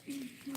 Hello.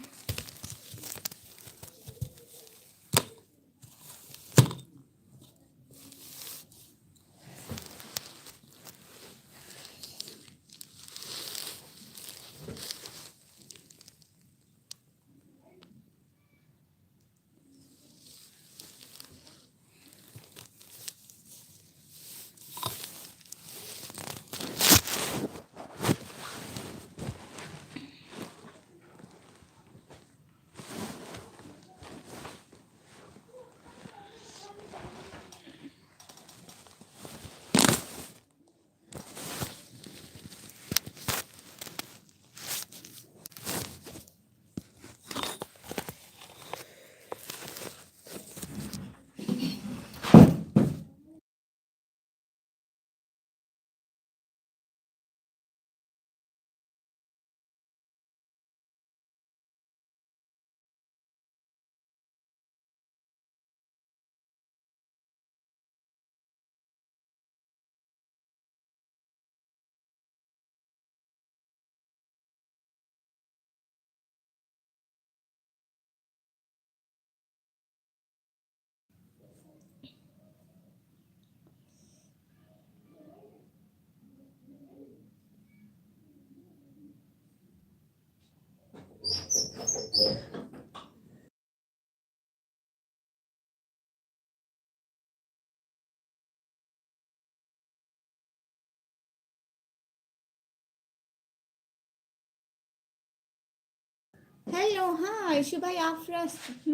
हाँ issue भाई आप फर्स्ट।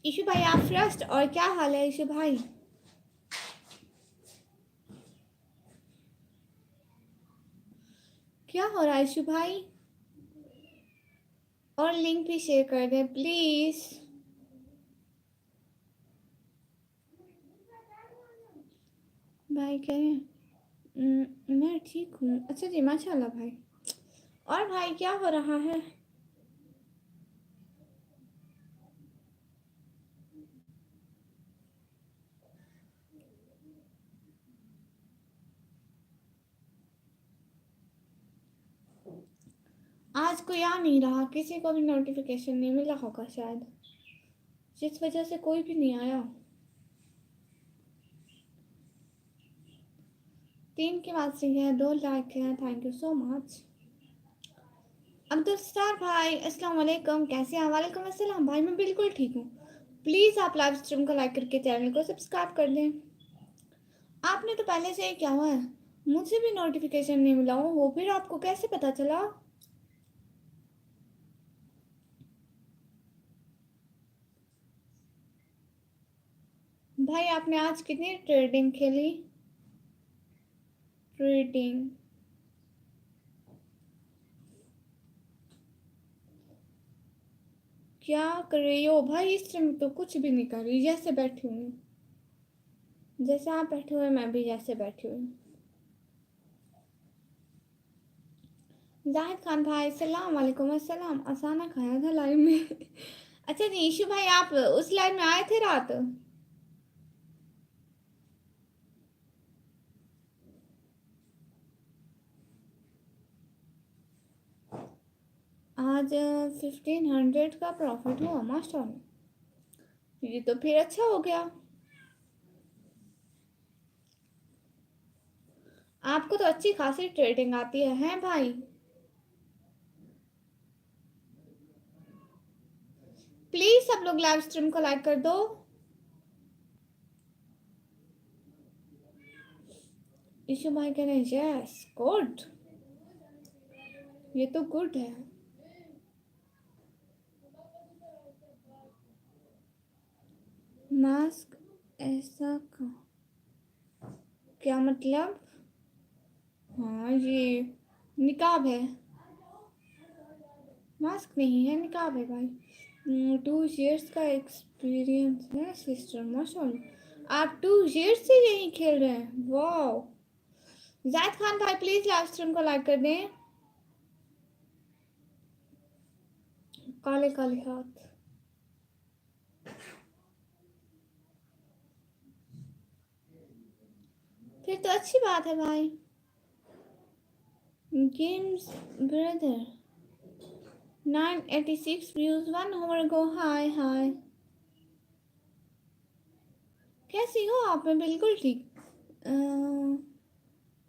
ईशु भाई आप फर्स्ट। और क्या हाल है ईशु भाई? क्या हो रहा है ईशु भाई? और लिंक भी शेयर कर दें प्लीज। भाई कह रहे हैं मैं ठीक हूँ। अच्छा जी माशाल्लाह भाई। और भाई क्या हो रहा है? आज कोई आ नहीं रहा, किसी को भी नोटिफिकेशन नहीं मिला होगा शायद, जिस वजह से कोई भी नहीं आया। 3 की बात सही है, 2 लाइक है, thank you so much. Abdul Sattar भाई अस्सलाम वालेकुम, कैसे हैं? वालेकुम अस्सलाम भाई, मैं बिल्कुल ठीक हूँ। प्लीज़ आप लाइव स्ट्रीम को लाइक करके चैनल को सब्सक्राइब कर दें। आपने तो पहले से ही किया हुआ है, मुझे भी नोटिफिकेशन नहीं मिला वो फिर आपको कैसे पता चला? भाई आपने आज कितनी ट्रेडिंग खेली? ट्रेडिंग क्या कर रही हो भाई? इस टाइम तो कुछ भी नहीं कर रही, जैसे बैठी हूँ। जैसे आप बैठे हुए मैं भी जैसे बैठी हुई। जाहिद खान भाई सलाम वालेकुम अस्सलाम। असाना खाया था लाइव में। अच्छा नीशू भाई आप उस लाइव में आए थे रात? आज 1500 का प्रॉफिट हुआ माशाल्लाह। ये तो फिर अच्छा हो गया। आपको तो अच्छी खासी ट्रेडिंग आती है हैं भाई? प्लीज सब लोग लाइव स्ट्रीम को लाइक कर दो। ईशु भाई कह रहे हैं यस गुड, ये तो गुड है। मास्क ऐसा क्या मतलब? हाँ ये निकाब है, मास्क नहीं है निकाब है भाई। 2 years का एक्सपीरियंस है सिस्टर माशाल्लाह। आप 2 years से यही खेल रहे हैं, वाह। जायद खान भाई प्लीज लाइव स्ट्रीम को लाइक कर दें। काले काले हाथ, फिर तो अच्छी बात है भाई। Games brother 986 views 1 hour ago. हाय हाय, कैसी हो आप? मैं बिल्कुल ठीक।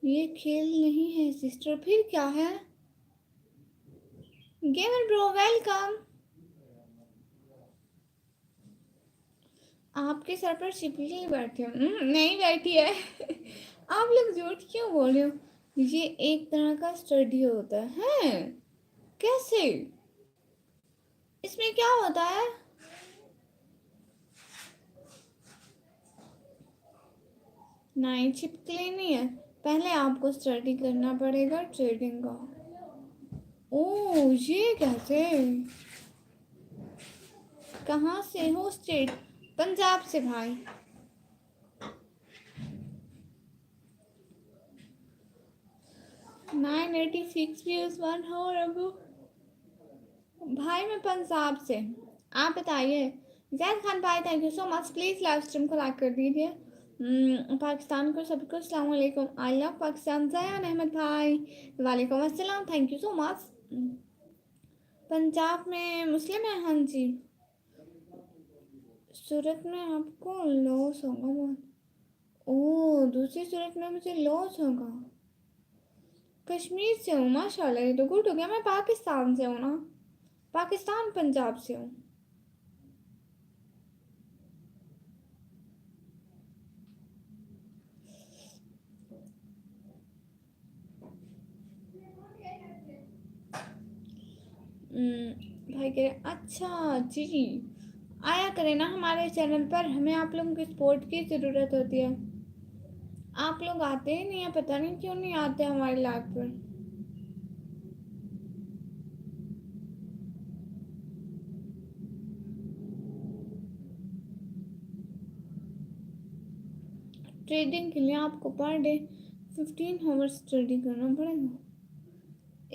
ये खेल नहीं है सिस्टर, फिर क्या है? Gamer bro welcome. आपके सर पर छिपकली बैठी हो? नहीं बैठी है। आप लोग झूठ क्यों बोल रहे हो? ये एक तरह का स्टडी होता है। कैसे? इसमें क्या होता है? नहीं, छिपकली नहीं है। पहले आपको स्टडी करना पड़ेगा ट्रेडिंग का। ओह, ये कैसे? कहाँ से हो स्टेट? पंजाब से भाई। 986 व्यूज 1 hour ago। भाई मैं पंजाब से। आप बताइए। जैद खान भाई, thank you so much. Please live stream को लाइक कर दीजिए। पाकिस्तान को सबको अस्सलाम वालेकुम। I love Pakistan. जयान अहमद भाई, वालेकुम अस्सलाम, thank you so much. Punjab में मुस्लिम है? हाँ जी। सूरत में आपको लॉस होगा बहुत। ओह, दूसरी सूरत में मुझे लॉस होगा। कश्मीर से हूँ माशाल्लाह, ये तो गुड हो गया। मैं पाकिस्तान से हूँ ना, पाकिस्तान पंजाब से हूँ। भाई कह रहे अच्छा जी, आया करें ना हमारे चैनल पर, हमें आप लोगों की सपोर्ट की ज़रूरत होती है। आप लोग आते ही नहीं है, पता नहीं क्यों नहीं आते हमारे लाइव पर। ट्रेडिंग के लिए आपको पर डे 15 आवर्स स्टडी करना पड़ेगा।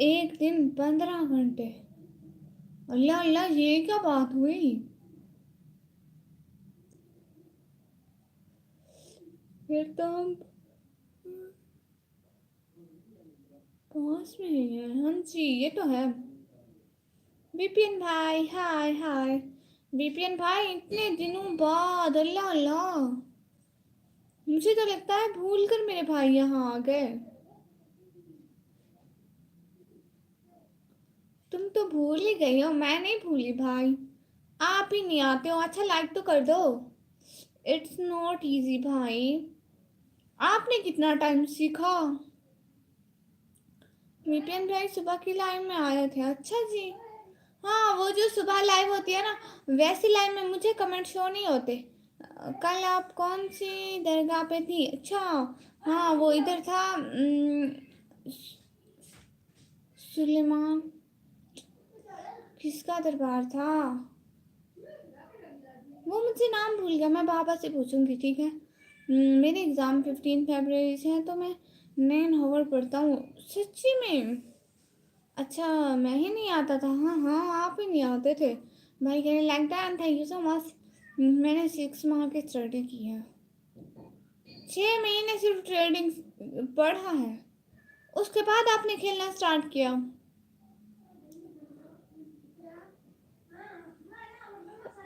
एक दिन 15 घंटे? अल्लाह अल्लाह, ये क्या बात हुई? फिर तो हम पास में ही है। हाँ जी, ये तो है। बीपीएन भाई, हाय हाय। बीपीएन भाई, इतने दिनों बाद, अल्लाह अल्लाह। मुझे तो लगता है भूल कर मेरे भाई यहाँ आ गए। तुम तो भूल ही गई हो, मैं नहीं भूली भाई। आप ही नहीं आते हो। अच्छा, लाइक तो कर दो। इट्स नॉट इजी भाई। आपने कितना टाइम सीखा? विपिन भाई सुबह की लाइव में आए थे? अच्छा जी। हाँ, वो जो सुबह लाइव होती है ना, वैसी लाइव में मुझे कमेंट शो नहीं होते। कल आप कौन सी दरगाह पे थी? अच्छा, हाँ वो इधर था। सुलेमान किसका दरबार था? वो मुझे नाम भूल गया, मैं पापा से पूछूंगी, ठीक है। मेरे एग्ज़ाम 15 फरवरी से हैं, तो मैं 9 आवर पढ़ता हूँ। सच्ची में? अच्छा, मैं ही नहीं आता था। हाँ हाँ, आप ही नहीं आते थे। भाई कहने लगता है, थैंक यू सो मच। मैंने 6 माह की स्टडी की है। 6 महीने सिर्फ ट्रेडिंग पढ़ा है, उसके बाद आपने खेलना स्टार्ट किया।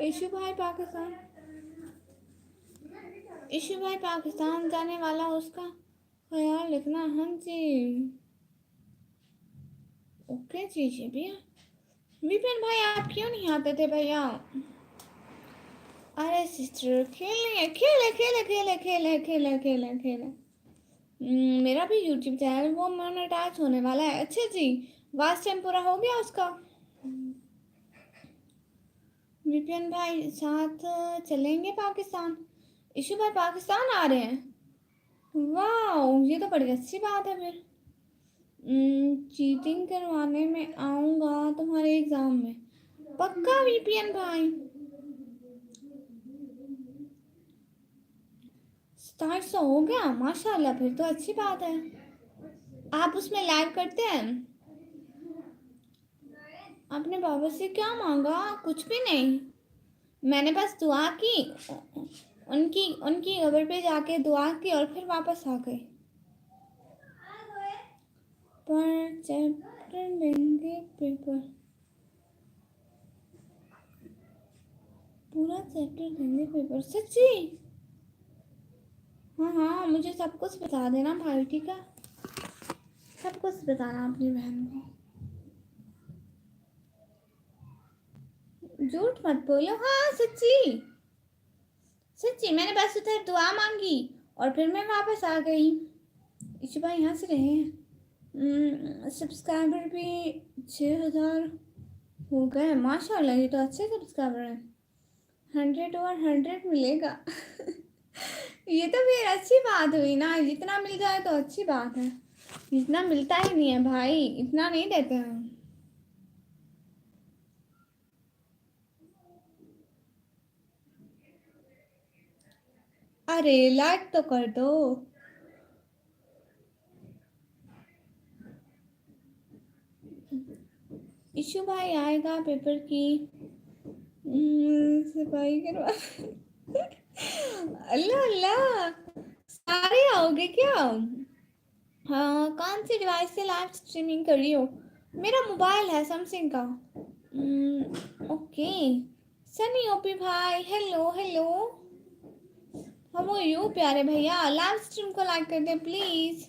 इशू भाई पाकिस्तान, इशू भाई पाकिस्तान जाने वाला, उसका ख्याल रखना। हाँ जी, ओके जी जी भैया। विपिन भाई, आप क्यों नहीं आते थे भैया? अरे सिस्टर, खेलनी है, खेले खेले खेले खेले खेले खेले खेले। मेरा भी यूट्यूब चैनल वो मोनेटाइज होने वाला है। अच्छा जी, वाच टाइम पूरा हो गया उसका। विपिन भाई साथ चलेंगे पाकिस्तान? इशू भाई पाकिस्तान आ रहे हैं? वाह, ये तो बड़ी अच्छी बात है फिर। चीटिंग करवाने में आऊँगा तुम्हारे एग्ज़ाम में, पक्का वीपीएन भाई। 700 हो गया माशाल्लाह, फिर तो अच्छी बात है। आप उसमें लाइव करते हैं? आपने बाबा से क्या मांगा? कुछ भी नहीं, मैंने बस दुआ की, उनकी उनकी कब्र पे जाके दुआ की और फिर वापस आ गए। पर चैप्टर लेंगे पेपर। चैप्टर हिंदी पेपर सच्ची? हाँ मुझे सब कुछ बता देना भाई, ठीक है? सब कुछ बताना अपनी बहन को, झूठ मत बोलो। हाँ सच्ची सच्ची, मैंने बस उधर दुआ मांगी और फिर मैं वापस आ गई। इशू भाई हंस रहे हैं। सब्सक्राइबर भी 6000 हो गए माशाल्लाह, ये तो अच्छे सब्सक्राइबर हैं। 100 और 100 मिलेगा। ये तो फिर अच्छी बात हुई ना, जितना मिल जाए तो अच्छी बात है। इतना मिलता ही नहीं है भाई, इतना नहीं देते हैं। अरे लाइक तो कर दो। इशू भाई आएगा पेपर की सफाई करवा। अल्लाह अल्लाह, सारे आओगे क्या? हाँ, कौन सी डिवाइस से लाइव स्ट्रीमिंग कर रही हो? मेरा मोबाइल है सैमसंग का। ओके। सनी ओपी भाई, hello hello, how are you प्यारे भैया? लाइव स्ट्रीम को लाइक कर दे प्लीज।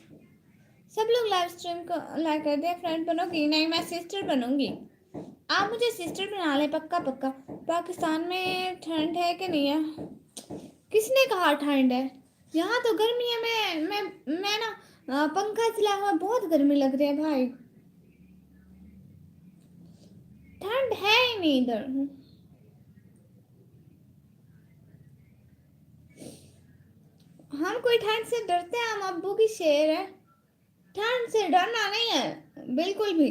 सब लोग लाइव स्ट्रीम को लाइक कर दे। फ्रेंड बनोगी? नहीं, मैं सिस्टर बनूंगी। आप मुझे सिस्टर बना ले, पक्का पक्का। पाकिस्तान में ठंड है कि नहीं है? किसने कहा ठंड है? यहाँ तो गर्मी है। मैं ना पंखा चला हुआ, बहुत गर्मी लग रही है भाई। ठंड है ही नहीं इधर। हम कोई ठंड से डरते हैं? हम अब्बू की शेर है। ठंड से डरना नहीं है बिल्कुल भी।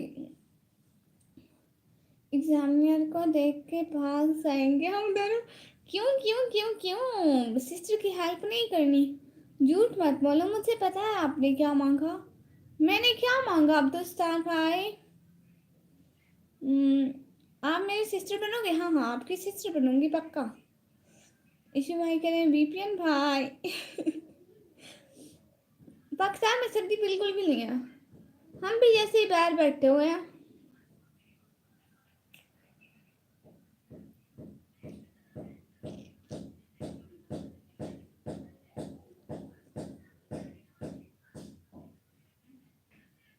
एग्जामिनर को देख के भाग जाएंगे हम दोनों। क्यों क्यों क्यों क्यों? सिस्टर की हेल्प नहीं करनी? झूठ मत बोलो, मुझे पता है आपने क्या मांगा। मैंने क्या मांगा अब्दुल सत्तार भाई? आप मेरी सिस्टर बनोगे? हाँ हाँ, आपकी सिस्टर बनूंगी पक्का। इशू भाई कह रहे हैं बीपीएन भाई। पाकिस्तान में सर्दी बिल्कुल भी नहीं है। हम भी जैसे ही बाहर बैठे हुए हैं।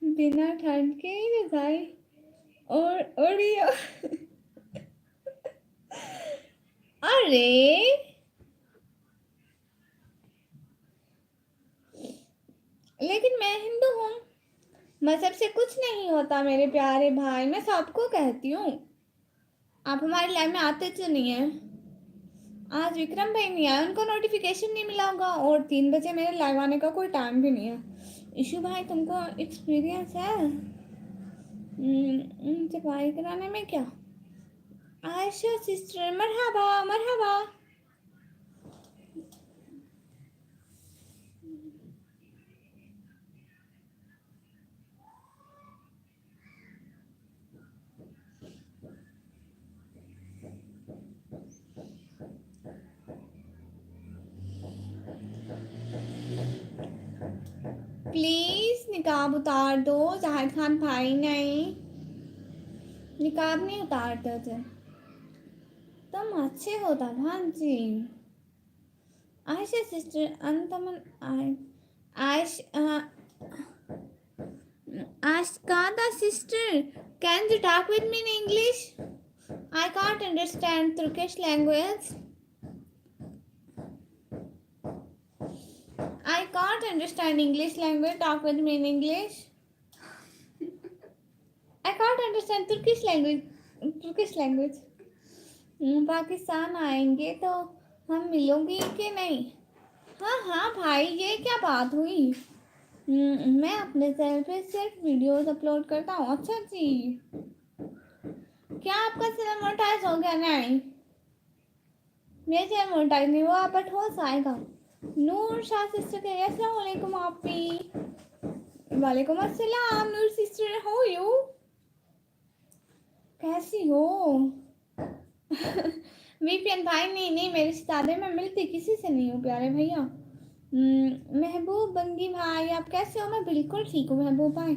बिना ठंड के ही रजाई और ओढ़ियो। अरे लेकिन मैं हिंदू हूँ, मजहब से कुछ नहीं होता मेरे प्यारे भाई, मैं सबको कहती हूँ। आप हमारी लाइफ में आते तो नहीं है। आज विक्रम भाई नहीं आए, उनको नोटिफिकेशन नहीं मिला होगा, और 3 बजे मेरे लाइव आने का कोई टाइम भी नहीं है। इशू भाई तुमको एक्सपीरियंस है सफाई कराने में क्या? Ayesha sister Marhaba Marhaba. Please निकाब उतार दो जाहिद खान भाई। नहीं, निकाब नहीं उतारते थे। तुम अच्छे हो भान जी। आयशा सिस्टर अंतमन आयश Ashkada sister, can you talk with me in English? I can't understand Turkish language. I can't understand English language. Talk with me in English. I can't understand Turkish language. Turkish language. Pakistan आएंगे तो हम मिलोगी कि नहीं? हाँ हाँ भाई, ये क्या बात हुई? मैं अपने चैनल पे सिर्फ वीडियोस अपलोड करता हूँ। अच्छा जी, क्या आपका चैनल मोनेटाइज हो गया? नहीं, मेरे चैनल मोनेटाइज नहीं हुआ, बट हो जाएगा। नूर शाह सिस्टर के अस्सलाम वालेकुम। आप भी वालेकुम अस्सलाम। नूर सिस्टर, हो यू, कैसी हो? वीपीएन भाई नहीं नहीं, मेरे रिश्तेदार में मिलती किसी से नहीं हूँ प्यारे भैया। महबूब बंगी भाई, आप कैसे हो? मैं बिल्कुल ठीक हूँ महबूब भाई।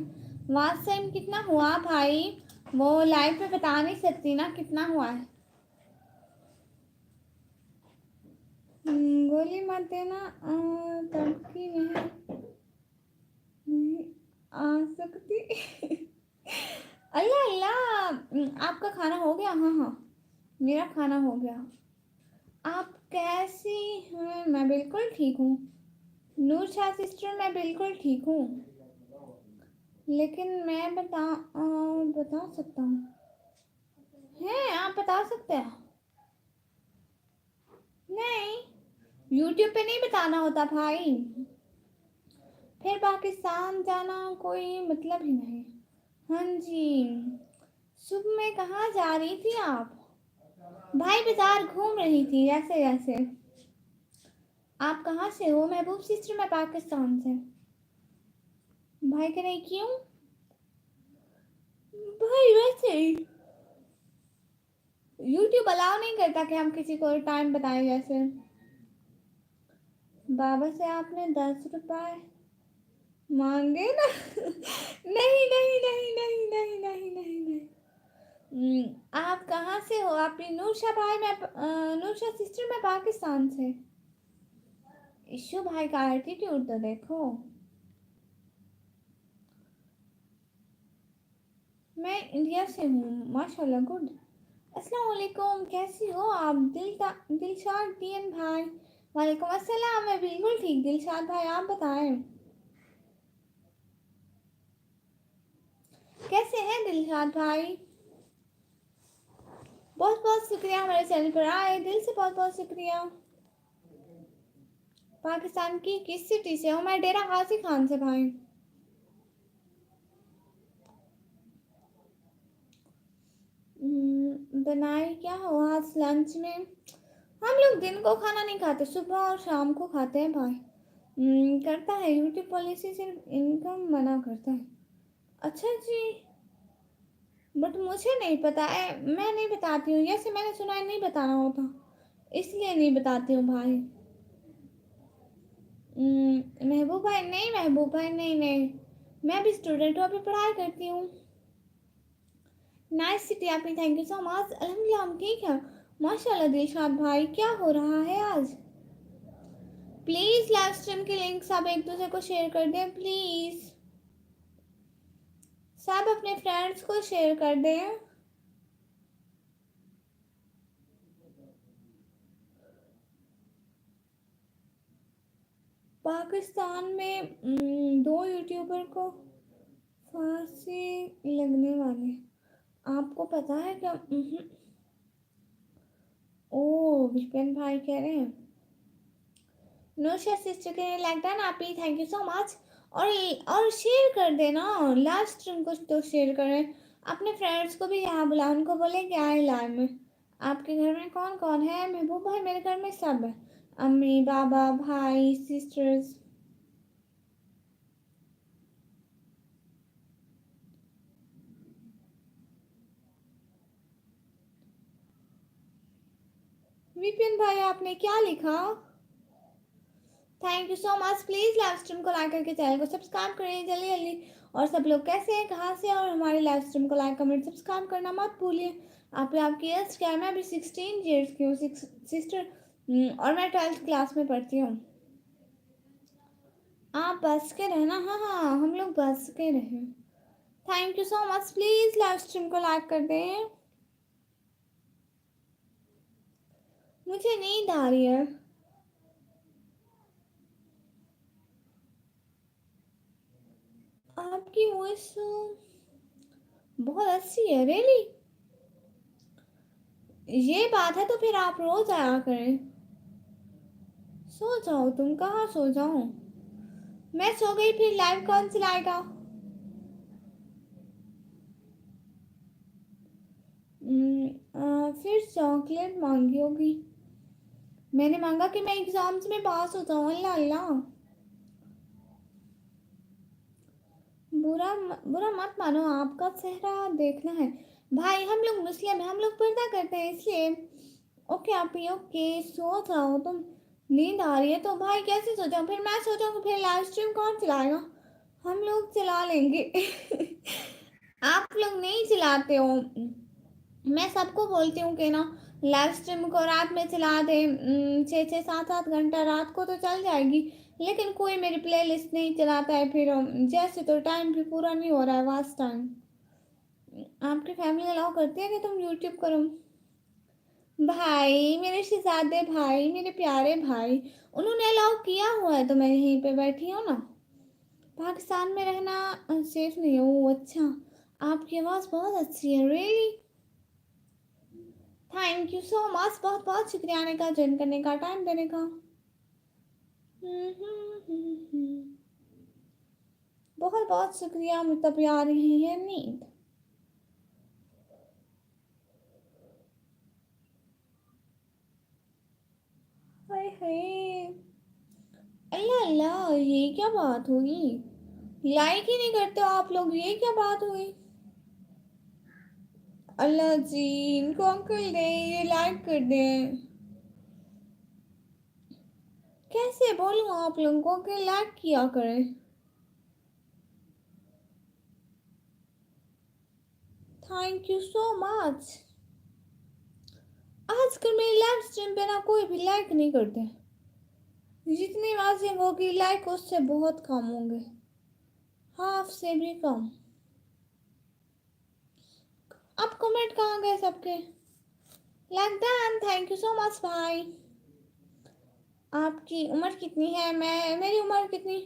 वाच टाइम कितना हुआ भाई? वो लाइव पे बता नहीं सकती ना कितना हुआ है। गोली मत देना, तड़की नहीं आ सकती। अल्लाह अल्लाह, आपका खाना हो गया? हाँ हाँ, मेरा खाना हो गया। आप कैसी हैं? मैं बिल्कुल ठीक हूँ। नूर शाह सिस्टर, मैं बिल्कुल ठीक हूँ, लेकिन मैं बता सकता हूँ। हैं, आप बता सकते हैं? नहीं, यूट्यूब पे नहीं बताना होता भाई, फिर पाकिस्तान जाना कोई मतलब ही नहीं। हाँ जी। सुबह में कहाँ जा रही थी आप? भाई बाजार घूम रही थी ऐसे ऐसे। आप कहाँ से हो? महबूब सिस्टर, मैं पाकिस्तान से। भाई कह रहे क्यों? भाई वैसे ही यूट्यूब अलाउ नहीं करता कि हम किसी को टाइम बताएं जैसे। बाबा से आपने 10 रुपए मांगे ना? नहीं नहीं नहीं नहीं नहीं नहीं नहीं नहीं। आप कहाँ से हो? आपने नूरशा भाई, मैं नूरशा सिस्टर, मैं पाकिस्तान से। इशू भाई का एटीट्यूड तो देखो। मैं इंडिया से हूँ, माशाल्लाह गुड। अस्सलाम वालेकुम, कैसी हो आप? दिलशाद टीएन भाई। वालेकुम अस्सलाम, मैं बिल्कुल ठीक दिलशाद भाई, आप बताएं कैसे हैं दिलशाद भाई? बहुत बहुत शुक्रिया हमारे चैनल पर आए, दिल से बहुत बहुत शुक्रिया। पाकिस्तान की किस सिटी से हो? मैं डेरा गाजी खान से भाई। बनाए क्या हो आज लंच में? हम लोग दिन को खाना नहीं खाते, सुबह और शाम को खाते हैं भाई। करता है यूट्यूब पॉलिसी, सिर्फ इनकम मना करता है। अच्छा जी, बट मुझे नहीं पता है, मैं नहीं बताती हूँ। जैसे मैंने सुना है नहीं बताना होता, इसलिए नहीं बताती हूँ भाई। महबूब भाई नहीं, महबूब भाई नहीं नहीं, मैं भी स्टूडेंट हूँ, अभी पढ़ाई करती हूँ। नाइस सिटी आपने, थैंक यू सो मच। अल्हम्दुलिल्लाह हम ठीक है, माशाल्लाह। दिलशाद भाई क्या हो रहा है आज? प्लीज़ लाइव स्ट्रीम की लिंक सब एक दूसरे को शेयर कर दें प्लीज़। सब अपने फ्रेंड्स को शेयर कर दें। पाकिस्तान में 2 यूट्यूबर को फांसी लगने वाले, आपको पता है क्या? ओ, विपिन भाई कह रहे हैं। नौशा सिस्टर के लाइक डन आप ही, थैंक यू सो मच। और शेयर कर देना, लास्ट स्ट्रीम को तो शेयर करें। अपने फ्रेंड्स को भी यहाँ बुलाओ, उनको बोले कि आए लाइव में। आपके घर में कौन कौन है? महबूब भाई मेरे घर में सब है, अम्मी बाबा भाई सिस्टर्स। विपिन भाई आपने क्या लिखा? Thank you so much. Please live stream को लाइक करके चैनल को सब्सक्राइब करिए जल्दी जल्दी। और सब लोग कैसे हैं, कहाँ से हैं, और हमारे लाइव स्ट्रीम को लाइक कमेंट सब्सक्राइब करना मत भूलिए। आपकी एज क्या है? मैं अभी 16 ईयर्स की हूँ सिस्टर, और मैं 12th क्लास में पढ़ती हूँ। आप बस के रहना, हाँ हाँ हम लोग बस के रहे। Thank you so much, please live stream को लाइक कर दें। मुझे नींद आ रही है। आपकी वॉइस बहुत अच्छी है, रियली। ये बात है तो फिर आप रोज आया करें। सो जाओ, तुम कहाँ सो जाओ, मैं सो गई फिर लाइव कौन चलाएगा? फिर चॉकलेट मांगी होगी। मैंने मांगा कि मैं एग्जाम्स में पास हो जाऊँ, अल्लाह अल्लाह। बुरा मत मानो, आपका चेहरा देखना है। भाई हम लोग मुस्लिम हैं, हम लोग पर्दा करते हैं इसलिए। ओके आप ही, ओके सो जाओ तुम। नींद आ रही है तो भाई कैसे सो जाऊँ? फिर मैं सो जाऊँगी, फिर लाइव स्ट्रीम कौन चलाएगा? हम लोग चला लेंगे। आप लोग नहीं चलाते हो। मैं सबको बोलती हूँ कि ना लाइव स्ट्रीम को रात में चला दे, 6-6 7-7 घंटा रात को तो चल जाएगी, लेकिन कोई मेरी प्लेलिस्ट नहीं चलाता है। फिर जैसे तो टाइम भी पूरा नहीं हो रहा है, वास्ट टाइम। आपकी फैमिली अलाउ करती है कि तुम यूट्यूब करो? भाई मेरे शहजादे भाई, मेरे प्यारे भाई, उन्होंने अलाउ किया हुआ है तो मैं यहीं पे बैठी हूँ ना। पाकिस्तान में रहना सेफ नहीं है। वो अच्छा, आपकी आवाज़ बहुत अच्छी है। Really, thank you so much. बहुत बहुत शुक्रिया आने का, ज्वाइन करने का, टाइम देने का। बहुत बहुत शुक्रिया। मुझे तब आ रही है नींद। हाय हाय, अल्लाह अल्लाह, ये क्या बात हुई? लाइक ही नहीं करते हो आप लोग, ये क्या बात हुई? अल्लाह जी, इनको अंकल दे, ये लाइक कर दें। कैसे बोलूँ आप लोगों को कि लाइक किया करें? Thank you so much. आजकल मेरी लाइव स्ट्रीम पे ना कोई भी लाइक नहीं करते। जितनी वाचिंग होगी लाइक उससे बहुत कम होंगे, हाफ से भी कम। अब कमेंट कहाँ गए सबके? Like done, thank you so much भाई। आपकी उम्र कितनी है? मेरी उम्र कितनी?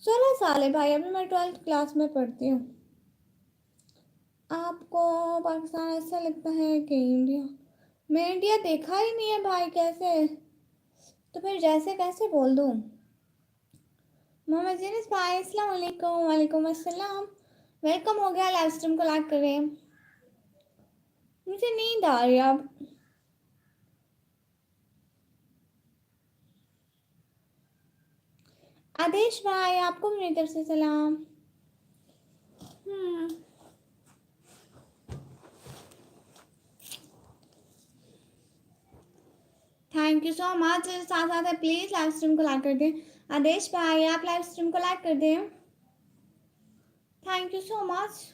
16 साल है भाई, अभी मैं 12th क्लास में पढ़ती हूँ। आपको पाकिस्तान ऐसा लगता है कि इंडिया? मैं इंडिया देखा ही नहीं है भाई, कैसे? तो फिर जैसे कैसे बोल दूँ? मोहम्मद जीनिस भाई, अस्सलाम वालेकुम। वालेकुम अस्सलाम। वेलकम हो गया, लाइव स्ट्रीम को लाइक करें। मुझे नींद आ रही है अब। आदेश भाई, आपको भी मेरी तरफ से सलाम। Thank you so much. साथ साथ है, प्लीज़ लाइव स्ट्रीम को लाइक कर दें। आदेश भाई, आप लाइव स्ट्रीम को लाइक कर दें। Thank you so much.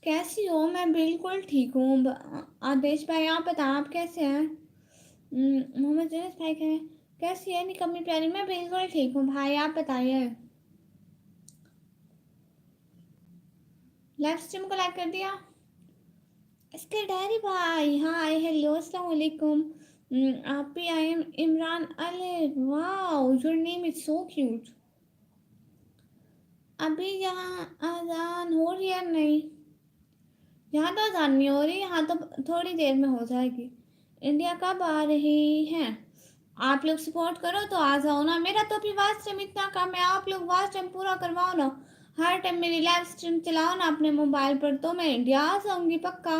कैसी हो? मैं बिल्कुल ठीक हूँ। आदेश भाई आप बताएं, आप कैसे हैं? मोहम्मद जनीस भाई कह रहे हैं, कैसी है निकम्मी प्यारी? मैं बिल्कुल ठीक हूँ भाई, आप बताइए। लाइव स्ट्रीम को लाइक कर दिया? इसके डायरी भाई, हाय हेलो अस्सलाम वालेकुम। आप भी आई एम इमरान। अले wow, your name is so cute. अभी यहाँ अजान हो रही है? नहीं, यहाँ तो अजान नहीं हो रही, यहाँ तो थोड़ी देर में हो जाएगी। इंडिया कब आ रही हैं? आप लोग सपोर्ट करो तो आ जाओ ना। मेरा तो अभी वाच टाइम इतना कम है, आप लोग वाच टाइम पूरा करवाओ ना। हर टाइम मेरी लाइव स्ट्रीम चलाओ ना अपने मोबाइल पर, तो मैं इंडिया आ जाऊंगी पक्का।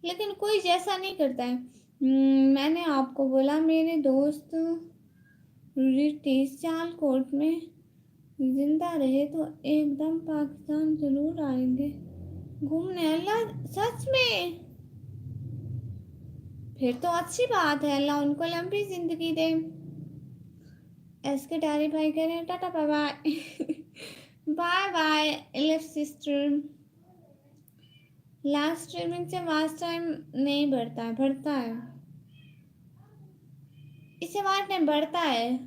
लेकिन कोई जैसा नहीं करता है। मैंने आपको बोला मेरे दोस्त रिटीज सियालकोट में जिंदा रहे तो एकदम पाकिस्तान जरूर आएंगे घूमने। अल्लाह, सच में? फिर तो अच्छी बात है, अल्लाह उनको लंबी जिंदगी दे। एसके डायरी भाई कह रहे हैं tata bye bye. Bye bye live sister. Last streaming से वास्ट टाइम नहीं बढ़ता है, बढ़ता है। इससे वास्ट टाइम बढ़ता है।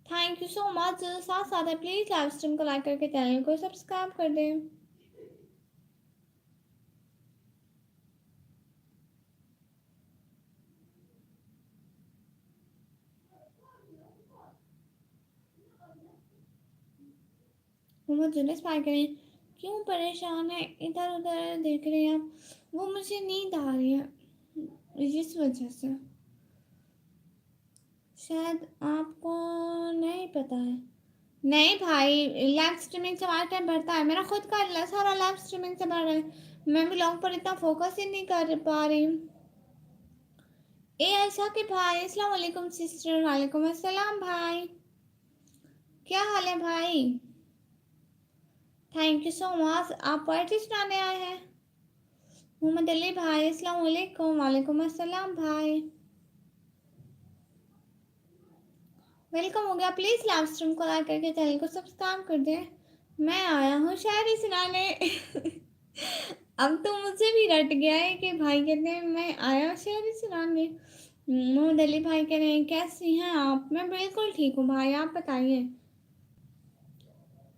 Thank you so much. साथ साथ है, प्लीज लाइव स्ट्रीम को लाइक करके चैनल को सब्सक्राइब कर दें। मोहम्मद जुनेस भाई करें, क्यों परेशान है? इधर उधर देख रहे हैं आप? वो मुझे नींद आ रही है इस वजह से। शायद आपको नहीं पता है। नहीं भाई, लाइव स्ट्रीमिंग से हमारा टाइम बढ़ता है। मेरा खुद का सारा लाइव स्ट्रीमिंग से बढ़ रहा है। मैं भी लॉन्ग पर इतना फोकस ही नहीं कर पा रही हूँ। ए ऐसा कि भाई, अस्सलाम वालेकुम सिस्टर। वालेकुम अस्सलाम भाई। क्या हाल है भाई? Thank you so much. आप पोएट्री सुनाने आए हैं? मोहम्मद अली भाई अस्सलाम वालेकुम। वालेकुम अस्सलाम भाई, वेलकम हो गया। प्लीज़ लाइव स्ट्रीम को लाइक करके चैनल को सब्सक्राइब कर दें। मैं आया हूँ शायरी सुनाने। अब तो मुझे भी रट गया है कि भाई कहते हैं मैं आया हूँ शायरी सुनाने। मोहम्मद अली भाई कह रहे हैं कैसी हैं आप? मैं बिल्कुल ठीक हूँ भाई, आप बताइए।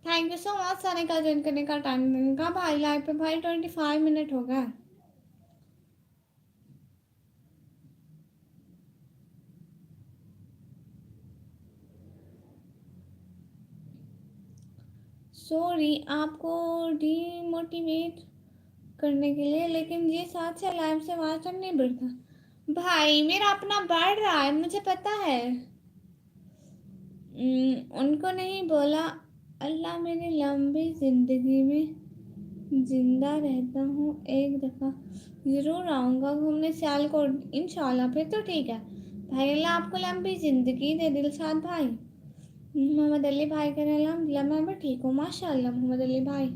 थैंक यू सो मच सारे का ज्वाइन करने का टाइम देने का भाई। लाइव पे भाई 25 मिनट हो गया। सॉरी आपको डीमोटिवेट करने के लिए, लेकिन ये साथ से लाइव से वाचन नहीं बढ़ता भाई। मेरा अपना बढ़ रहा है, मुझे पता है। उनको नहीं बोला अल्लाह मेरी लंबी जिंदगी में जिंदा रहता हूँ एक दफ़ा ज़रूर आऊँगा घूमने सियालकोट इंशाल्लाह। फिर तो ठीक है भाई, अल्लाह आपको लंबी ज़िंदगी दे दिलशाद भाई। मोहम्मद अली भाई कह रहे हैं अल्हम्दुलिल्लाह मैं भी ठीक हूँ माशाल्लाह। मोहम्मद अली भाई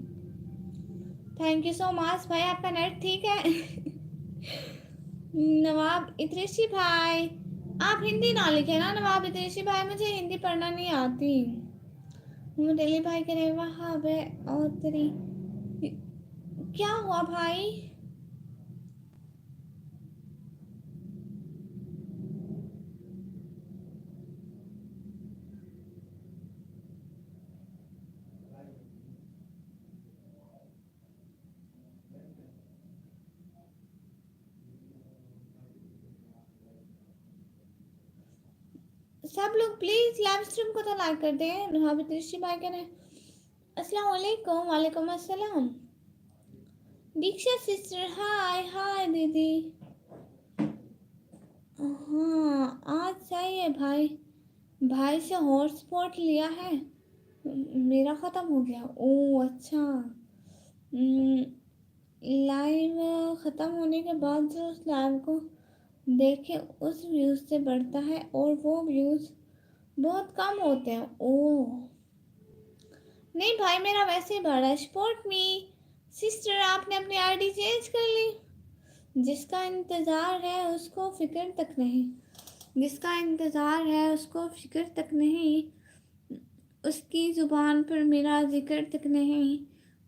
थैंक यू सो मच भाई, आपका नेट ठीक है? नवाब इद्रिसी भाई आप हिंदी ना लिखे ना नवाब इद्रिसी भाई, मुझे हिंदी पढ़ना नहीं आती। मोहम्मद अली भाई कह रहे वहाँ बे और तेरी क्या हुआ भाई? सब लोग प्लीज लाइव स्ट्रीम को तो लाइक कर दें। नवाब इद्रिसी भाई कह रहे अस्सलाम वालेकुम। वालेकुम अस्सलाम। दीक्षा सिस्टर हाय हाय दीदी। हाँ आज सही है भाई, भाई से हॉटस्पॉट लिया है, मेरा ख़त्म हो गया। ओह अच्छा। लाइव ख़त्म होने के बाद जो उस लाइव को देखे उस व्यूज़ से बढ़ता है और वो व्यूज़ बहुत कम होते हैं। ओह नहीं भाई मेरा वैसे ही बढ़ा। सपोर्ट मी सिस्टर, आपने अपनी आईडी चेंज कर ली। जिसका इंतज़ार है उसको फिक्र तक नहीं, जिसका इंतज़ार है उसको फिक्र तक नहीं, उसकी ज़ुबान पर मेरा जिक्र तक नहीं।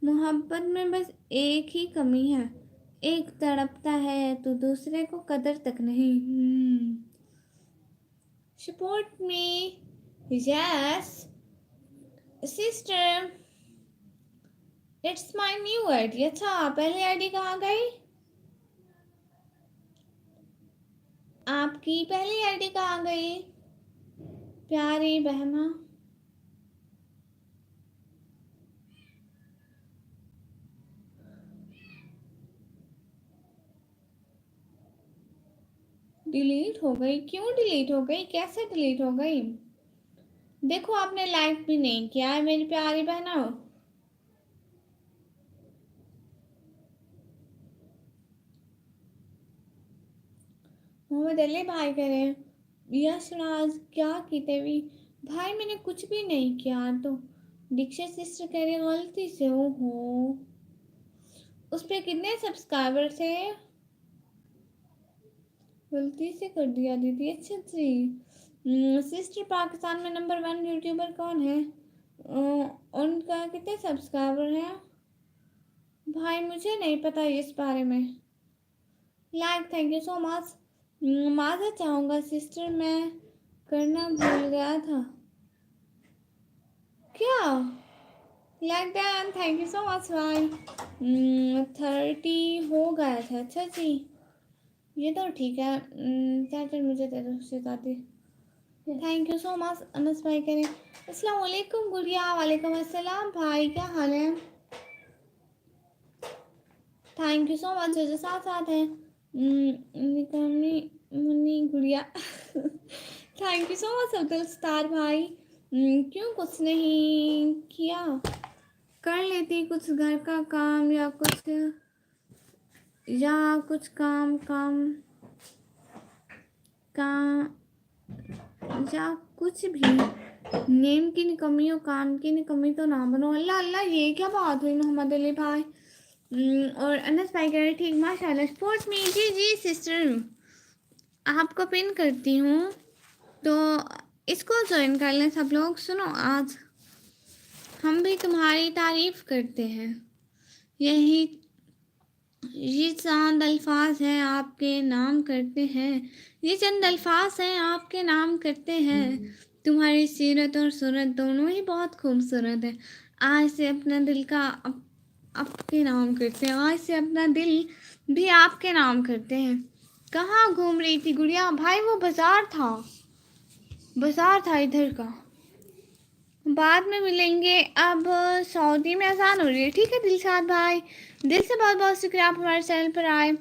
मोहब्बत में बस एक ही कमी है, एक तड़पता है तो दूसरे को कदर तक नहीं। Support me yes sister, it's my new ID. अच्छा पहली आईडी कहाँ गई? आपकी पहली आईडी कहाँ गई प्यारी बहना? डिलीट हो गई? क्यों डिलीट हो गई, कैसे डिलीट हो गई? देखो आपने लाइक भी नहीं किया है मेरी प्यारी बहना। मोहम्मद अली भाई कह रहे हैं यश राज क्या की तेवी? भाई मैंने कुछ भी नहीं किया। तो दीक्षा सिस्टर कह रही गलती से। ओहो उस पे कितने सब्सक्राइबर थे? गलती से कर दिया दीदी। अच्छा जी। सिस्टर पाकिस्तान में नंबर 1 यूट्यूबर कौन है? उनका कितने सब्सक्राइबर हैं? भाई मुझे नहीं पता इस बारे में। Like thank you so much. माज़रत चाहूँगा सिस्टर, मैं करना भूल गया था। क्या? Like then thank you so much भाई। 30 हो गया था। अच्छा जी ये तो ठीक है। चार्जर मुझे दे दो सिखाती। Thank you so much. Anas भाई करें अस्सलाम वालेकुम गुड़िया। वालेकुम अस्सलाम भाई, क्या हाल है? थैंक यू सो मच जो साथ साथ है। निकामी मुन्नी गुड़िया। Thank you so much Abdul star भाई। क्यों कुछ नहीं किया? कर लेती कुछ घर का काम या कुछ काम काम काम या कुछ भी नेम की निकम्मी और काम की निकम्मी तो ना बनो। अल्लाह अल्लाह, ये क्या बात हुई मोहम्मद अली भाई। और अनस भाई कह रहे ठीक माशाल्लाह। स्पोर्ट्स में जी जी सिस्टर, आपको पिन करती हूँ तो इसको ज्वाइन कर लें सब लोग। सुनो, आज हम भी तुम्हारी तारीफ करते हैं। यही ये चंद अल्फाज हैं आपके नाम करते हैं। ये चंद अल्फाज हैं आपके नाम करते हैं। तुम्हारी सीरत और सूरत दोनों ही बहुत खूबसूरत है। आज से अपना दिल का आपके नाम करते हैं। आज से अपना दिल भी आपके नाम करते हैं। कहाँ घूम रही थी गुड़िया भाई? वो बाजार था इधर का। बाद में मिलेंगे। अब सऊदी में अजान हो रही है। ठीक है दिलशाद भाई, दिल से बहुत बहुत शुक्रिया आप हमारे चैनल पर आए।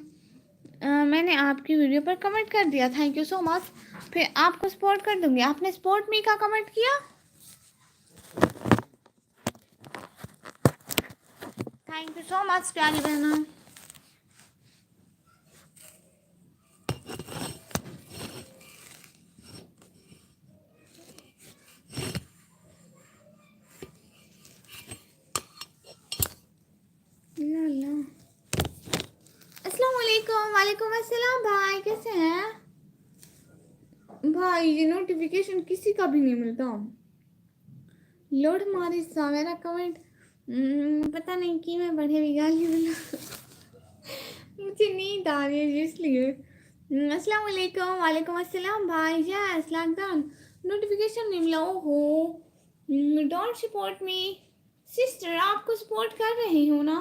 मैंने आपकी वीडियो पर कमेंट कर दिया, थैंक यू सो मच। फिर आपको सपोर्ट कर दूंगी। आपने सपोर्ट मी का कमेंट किया, थैंक यू सो मच प्यारी बहना। अस्सलाम वालेकुम। वालेकुम अस्सलाम भाई, कैसे हैं भाई? ये नोटिफिकेशन किसी का भी नहीं मिलता। लोड मारी सा मेरा कमेंट पता नहीं कि मैं बढ़े भी गाली मुझे नींद आ रही है इसलिए। अस्सलाम वालेकुम। वालेकुम अस्सलाम भाई। यस लॉकडाउन नोटिफिकेशन नहीं मिला। ओहो, डोंट सपोर्ट मी सिस्टर। आपको सपोर्ट कर रही हूँ ना।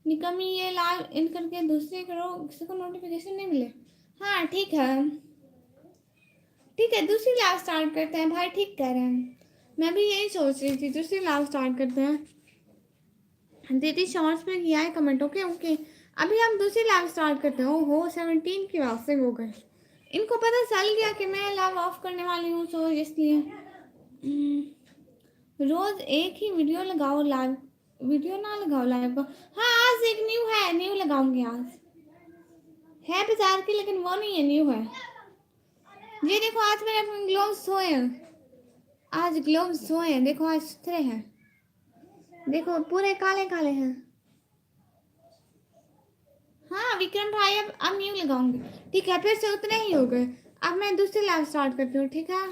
निकम्मी ये लाइव इन करके दूसरे करो, किसी को नोटिफिकेशन नहीं मिले। हाँ ठीक है, ठीक है दूसरी लाइव स्टार्ट करते हैं भाई। ठीक कह रहे हैं, मैं भी यही सोच रही थी। दूसरी लाइव स्टार्ट करते हैं। दीदी शॉर्ट्स में किया है कमेंट। ओके ओके, अभी हम दूसरी लाइव स्टार्ट करते हैं। ओहो 17 की वापसिंग हो गए। इनको पता चल गया कि मैं लाइव ऑफ करने वाली हूँ, तो इसलिए रोज एक ही वीडियो लगाओ। लाइव वीडियो ना लगाओ लाइव को। हाँ आज एक न्यू है, न्यू लगाऊंगी। आज है बाजार की, लेकिन वो नहीं है, न्यू है। ये देखो आज मैंने अपने ग्लोव्स धोए हैं। आज ग्लोव्स धोए हैं, देखो आज सुथरे हैं। देखो पूरे काले काले हैं। हाँ विक्रम भाई, अब न्यू लगाऊंगी। ठीक है, फिर से उतने ही हो गए। अब मैं दूसरी लाइव स्टार्ट करती हूँ, ठीक है।